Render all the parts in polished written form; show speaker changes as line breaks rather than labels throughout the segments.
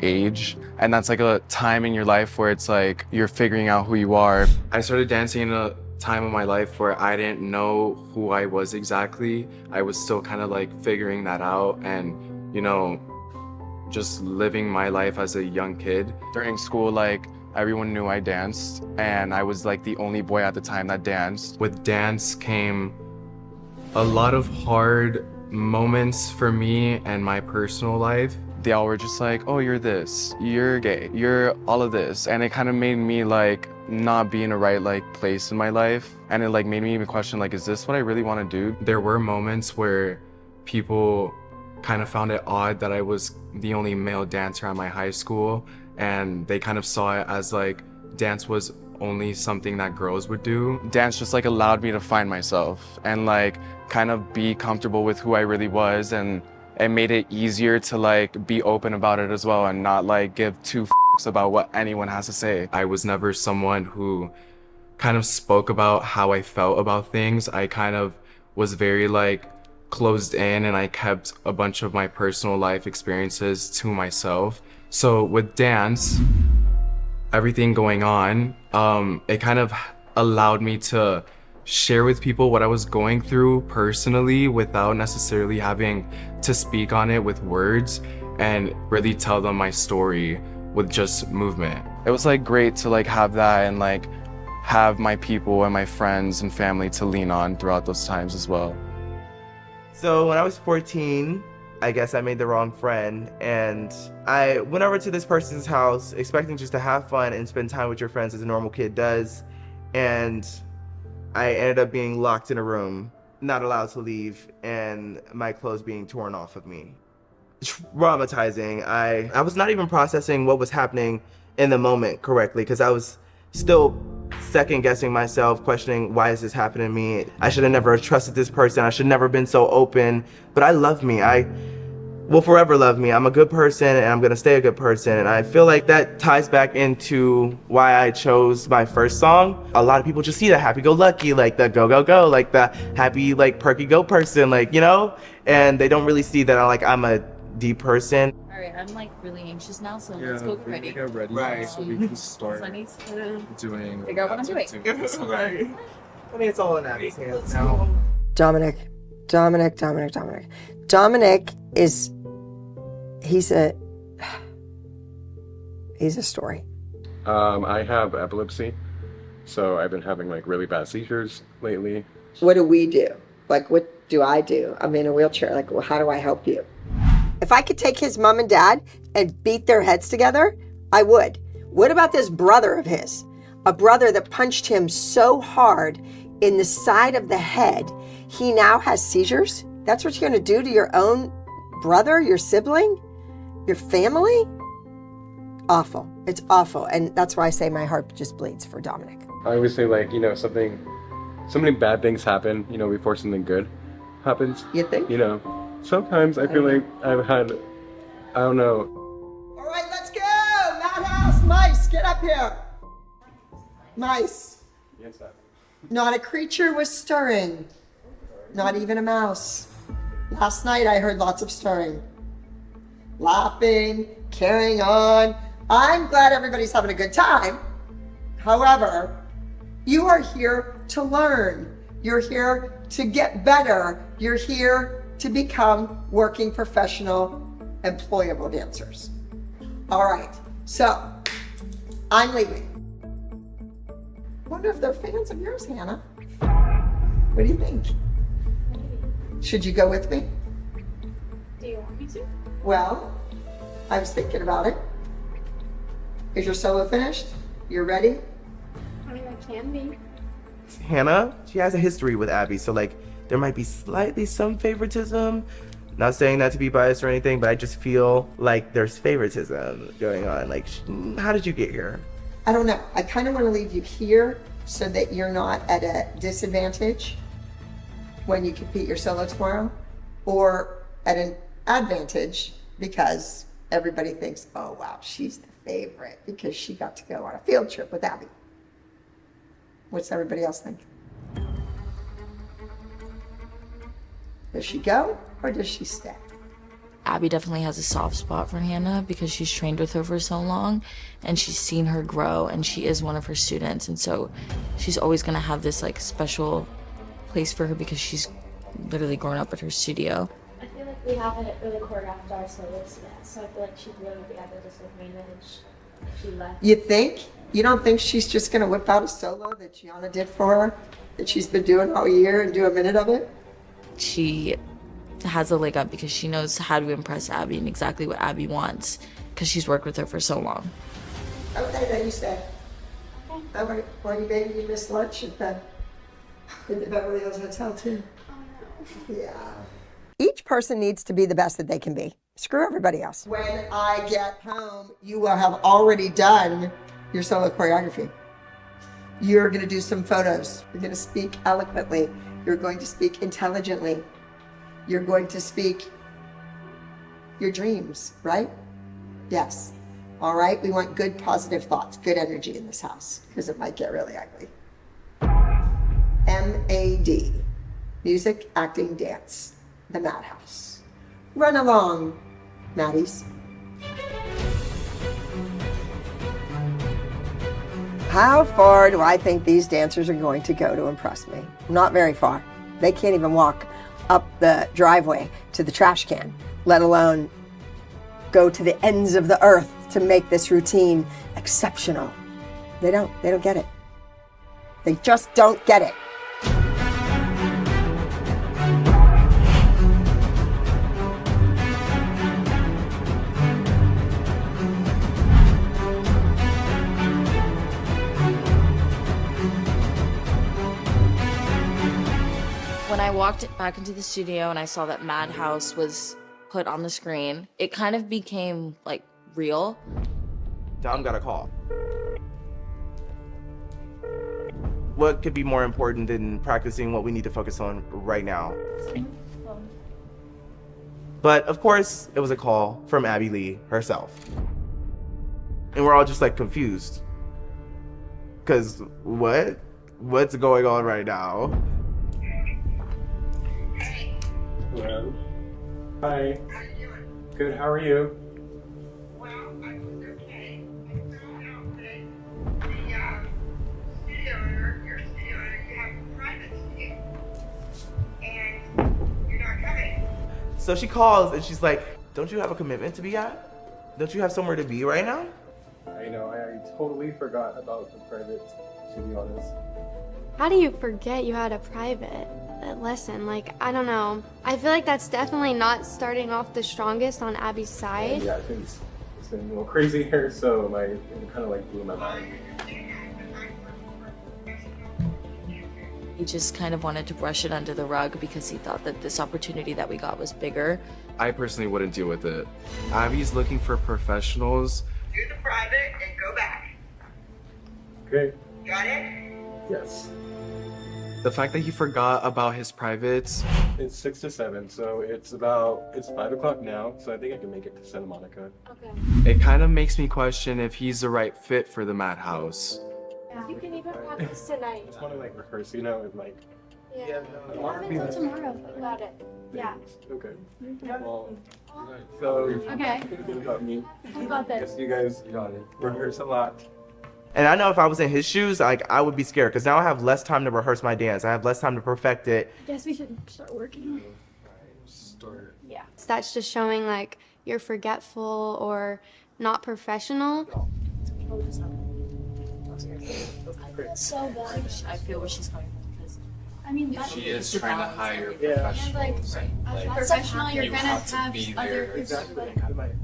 age, and that's like a time in your life where it's like you're figuring out who you are. I started dancing in a time of my life where I didn't know who I was exactly. I was still kind of like figuring that out and, you know, just living my life as a young kid. During school, like, everyone knew I danced, and I was like the only boy at the time that danced. With dance came a lot of hard moments for me and my personal life. They all were just like, oh, you're this, you're gay, you're all of this. And it kind of made me like not be in the right like place in my life. And it like made me even question like, is this what I really want to do? There were moments where people kind of found it odd that I was the only male dancer at my high school, and they kind of saw it as like dance was only something that girls would do. Dance just like allowed me to find myself and like kind of be comfortable with who I really was, and it made it easier to like be open about it as well and not like give two f**ks about what anyone has to say. I was never someone who kind of spoke about how I felt about things. I kind of was very like closed in, and I kept a bunch of my personal life experiences to myself. So with dance, everything going on, it kind of allowed me to share with people what I was going through personally without necessarily having to speak on it with words, and really tell them my story with just movement. It was like great to like have that and like have my people and my friends and family to lean on throughout those times as well.
So when I was 14, I guess I made the wrong friend, and I went over to this person's house expecting just to have fun and spend time with your friends as a normal kid does, and I ended up being locked in a room, not allowed to leave, and my clothes being torn off of me. Traumatizing. I was not even processing what was happening in the moment correctly, because I was still second guessing myself, questioning why is this happening to me? I should have never trusted this person. I should never been so open. But I love me. I will forever love me. I'm a good person, and I'm gonna stay a good person. And I feel like that ties back into why I chose my first song. A lot of people just see the happy-go-lucky, like the go-go-go, like the happy, like perky go person, like, you know? And they don't really see that I'm a deep person.
All right, I'm like really anxious now, so let's go get ready.
Get ready,
Right.
so we can start
I need to
doing.
figure out what I'm doing.
Right. I mean, it's all in Abby's hands now.
Dominic is, he's a story.
I have epilepsy, so I've been having like really bad seizures lately.
What do we do? Like, what do I do? I'm in a wheelchair. Like, well, how do I help you? If I could take his mom and dad and beat their heads together, I would. What about this brother of his? A brother that punched him so hard in the side of the head, he now has seizures? That's what you're gonna do to your own brother, your sibling, your family? Awful. It's awful. And that's why I say my heart just bleeds for Dominic.
I always say like, you know, so many bad things happen, you know, before something good happens.
You think?
You know, sometimes I feel like I've had, I don't know.
All right, let's go. Madhouse, Mice, get up here. Mice.
Yes, sir.
Not a creature was stirring. Not even a mouse. Last night I heard lots of stirring. Laughing, carrying on. I'm glad everybody's having a good time. However, you are here to learn. You're here to get better. You're here to become working professional, employable dancers. All right, so I'm leaving. Wonder if they're fans of yours, Hannah. What do you think? Should you go with me?
Do you want me to?
Well, I was thinking about it. Is your solo finished? You're ready?
I mean, I can be.
Hannah, she has a history with Abby, so like there might be slightly some favoritism. Not saying that to be biased or anything, but I just feel like there's favoritism going on. Like, how did you get here?
I don't know. I kind of want to leave you here so that you're not at a disadvantage when you compete your solo tomorrow, or at an advantage because everybody thinks, oh wow, she's the favorite because she got to go on a field trip with Abby. What's everybody else think? Does she go or does she stay?
Abby definitely has a soft spot for Hannah because she's trained with her for so long and she's seen her grow and she is one of her students. And so she's always gonna have this like special place for her because she's literally grown up at her studio.
I feel like we haven't really choreographed our solos yet, so I feel like she'd really be able to sort of manage if she left.
You think? You don't think she's just going to whip out a solo that Gianna did for her, that she's been doing all year and do a minute of it?
She has a leg up because she knows how to impress Abby and exactly what Abby wants because she's worked with her for so long.
Okay, then you say. All right, well, you maybe you missed lunch at the Beverly Hills Hotel too. Yeah. Each person needs to be the best that they can be. Screw everybody else. When I get home, you will have already done your solo choreography. You're going to do some photos. You're going to speak eloquently. You're going to speak intelligently. You're going to speak your dreams, right? Yes. All right. We want good, positive thoughts, good energy in this house because it might get really ugly. MAD. Music, acting, dance. The Madhouse. Run along, Maddies. How far do I think these dancers are going to go to impress me? Not very far. They can't even walk up the driveway to the trash can, let alone go to the ends of the earth to make this routine exceptional. They don't get it. They just don't get it.
When I walked back into the studio and I saw that Madhouse was put on the screen, it kind of became like real.
Dom got a call. What could be more important than practicing what we need to focus on right now? But of course, it was a call from Abby Lee herself. And we're all just like confused. Cause what? What's going on right now?
Hello. Hi.
How you doing?
Good. How are you?
Well, I'm okay. I'm going out today. The studio, your studio, you have a private studio. And you're not coming.
So she calls and she's like, don't you have a commitment to be at? Don't you have somewhere to be right now?
I know. I totally forgot about the private, to be honest.
How do you forget you had a private lesson? Like, I don't know. I feel like that's definitely not starting off the strongest on Abby's side.
Yeah, I think it's been a little crazy here, so it kind of like blew my mind.
He just kind of wanted to brush it under the rug because he thought that this opportunity that we got was bigger.
I personally wouldn't deal with it. Abby's looking for professionals.
Do the private and go back.
Okay.
Got it?
Yes.
The fact that he forgot about his privates,
It's 6 to 7, so it's 5 o'clock now, so I think I can make it to Santa Monica.
Okay.
it kind of makes me question if he's the right fit for the Madhouse.
You can even practice tonight.
I just want to like rehearse, you know, with like.
Yeah.
I want to be
Until tomorrow about it. Yeah.
Okay. Well, so.
Okay.
You got me.
You got this.
Guess you guys rehearse a lot.
And I know if I was in his shoes, like I would be scared because now I have less time to rehearse my dance. I have less time to perfect it.
Guess we should start working.
Start.
Yeah. That's just showing like you're forgetful or not professional.
So bad. I feel where she's coming from because
I mean,
She is trying to hire
Yeah.
professionals.
as professional, you're
You
gonna
have to
have
be
other
there
people.
exactly.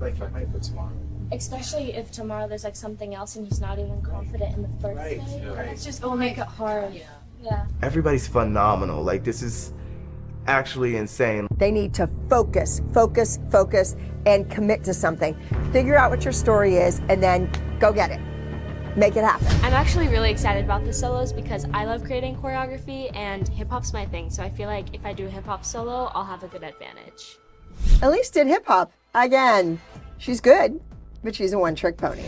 Like for tomorrow.
Especially if tomorrow there's like something else and he's not even confident in the first day.
It's just gonna make it hard.
Yeah.
Everybody's phenomenal. Like this is actually insane.
They need to focus, focus, focus, and commit to something. Figure out what your story is, and then go get it. Make it happen.
I'm actually really excited about the solos because I love creating choreography and hip hop's my thing. So I feel like if I do a hip hop solo, I'll have a good advantage.
Elise did hip hop. Again, she's good, but she's a one-trick pony.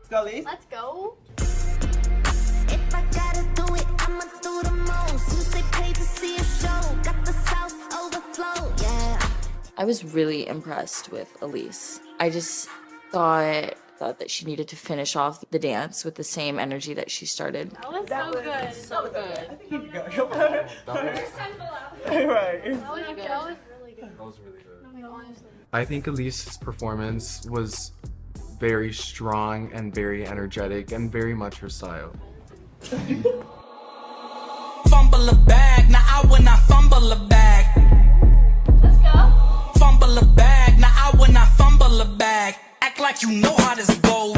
Scully?
Let's go.
If I gotta do it, I'ma do the most. You say pay to see a show, got the South overflow, yeah.
I was really impressed with Elise. I just thought that she needed to finish off the dance with the same energy that she started.
That was so good. So good.
I think Elise's performance was very strong and very energetic and very much her style.
Fumble a bag, now I when I fumble a bag.
Let's go.
Fumble a bag, now I when I fumble a bag. Act like you know how this goes.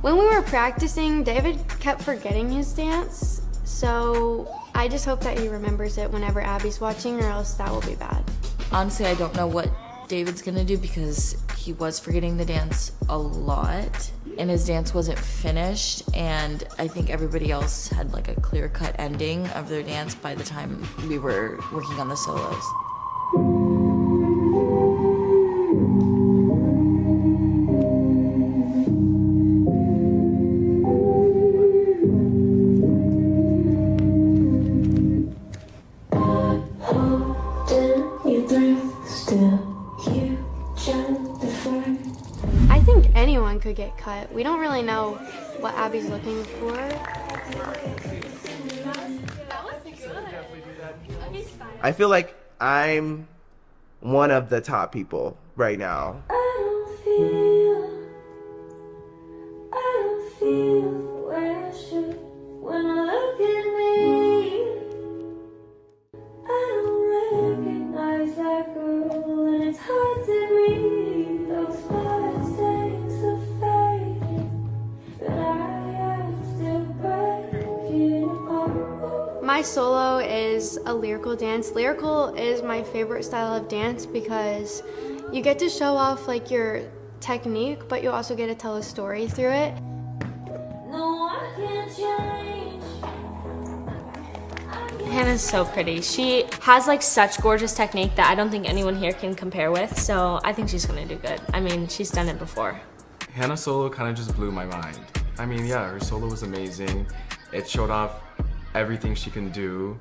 When we were practicing, David kept forgetting his dance, so I just hope that he remembers it whenever Abby's watching, or else that will be bad.
Honestly, I don't know what David's gonna do because he was forgetting the dance a lot and his dance wasn't finished, and I think everybody else had like a clear-cut ending of their dance by the time we were working on the solos.
I think anyone could get cut. We don't really know what Abby's looking for.
I feel like I'm one of the top people right now.
I don't feel where I should when I look at me. I don't recognize that girl, and it's hard to breathe. Those bloodstains are fading, but I am still breaking apart.
My solo is a lyrical dance. Lyrical is my favorite style of dance because you get to show off like your technique, but you also get to tell a story through it.
No, I can't change.
Hannah's so pretty. She has like such gorgeous technique that I don't think anyone here can compare with, so I think she's gonna do good. I mean, she's done it before.
Hannah's solo kind of just blew my mind. I mean, yeah, her solo was amazing. It showed off everything she can do.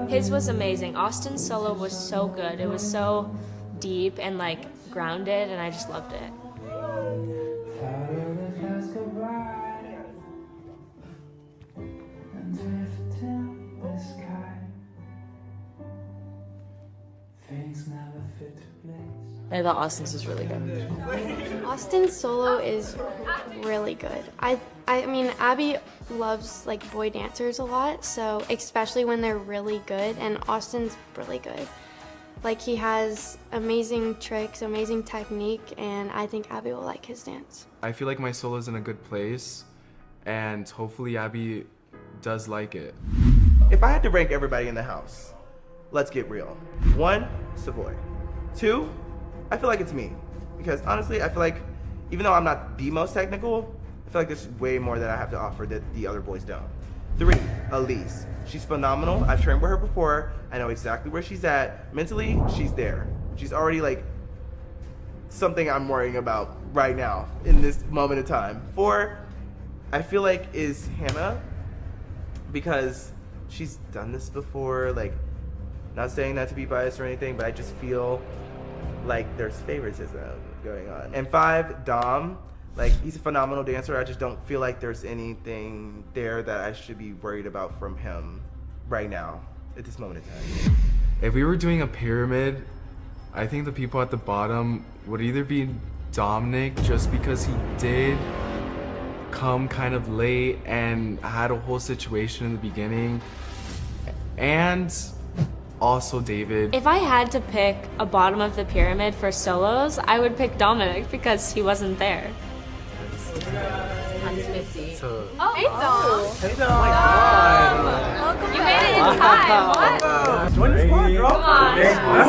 His was amazing. Austin's solo was so good. It was so deep and like grounded, and I just loved it.
I thought Austin's was really good.
Austin's solo is really good. I mean, Abby loves like boy dancers a lot, so especially when they're really good, and Austin's really good. Like, he has amazing tricks, amazing technique, and I think Abby will like his dance.
I feel like my solo's in a good place, and hopefully Abby does like it.
If I had to rank everybody in the house, let's get real. 1, Savoy. 2, I feel like it's me. Because honestly, I feel like even though I'm not the most technical, I feel like there's way more that I have to offer that the other boys don't. 3, Elise. She's phenomenal. I've trained with her before. I know exactly where she's at. Mentally, she's there. She's already like something I'm worrying about right now in this moment of time. 4, I feel like is Hannah, because she's done this before. Like, not saying that to be biased or anything, but I just feel like there's favoritism going on. And 5, Dom. Like, he's a phenomenal dancer. I just don't feel like there's anything there that I should be worried about from him right now, at this moment in time.
If we were doing a pyramid, I think the people at the bottom would either be Dominic, just because he did come kind of late and had a whole situation in the beginning, and also David.
If I had to pick a bottom of the pyramid for solos, I would pick Dominic because he wasn't there.
Times 50.
Oh, hey Dom.
Hey, Dom. Oh my God.
You made it in time. What?
Join the squad, girl.
Come on.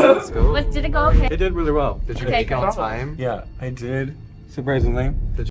Let's go.
Did it go okay?
It did really well.
Did you
Okay,
make it on
cool.
time?
Yeah, I did
Surprising name.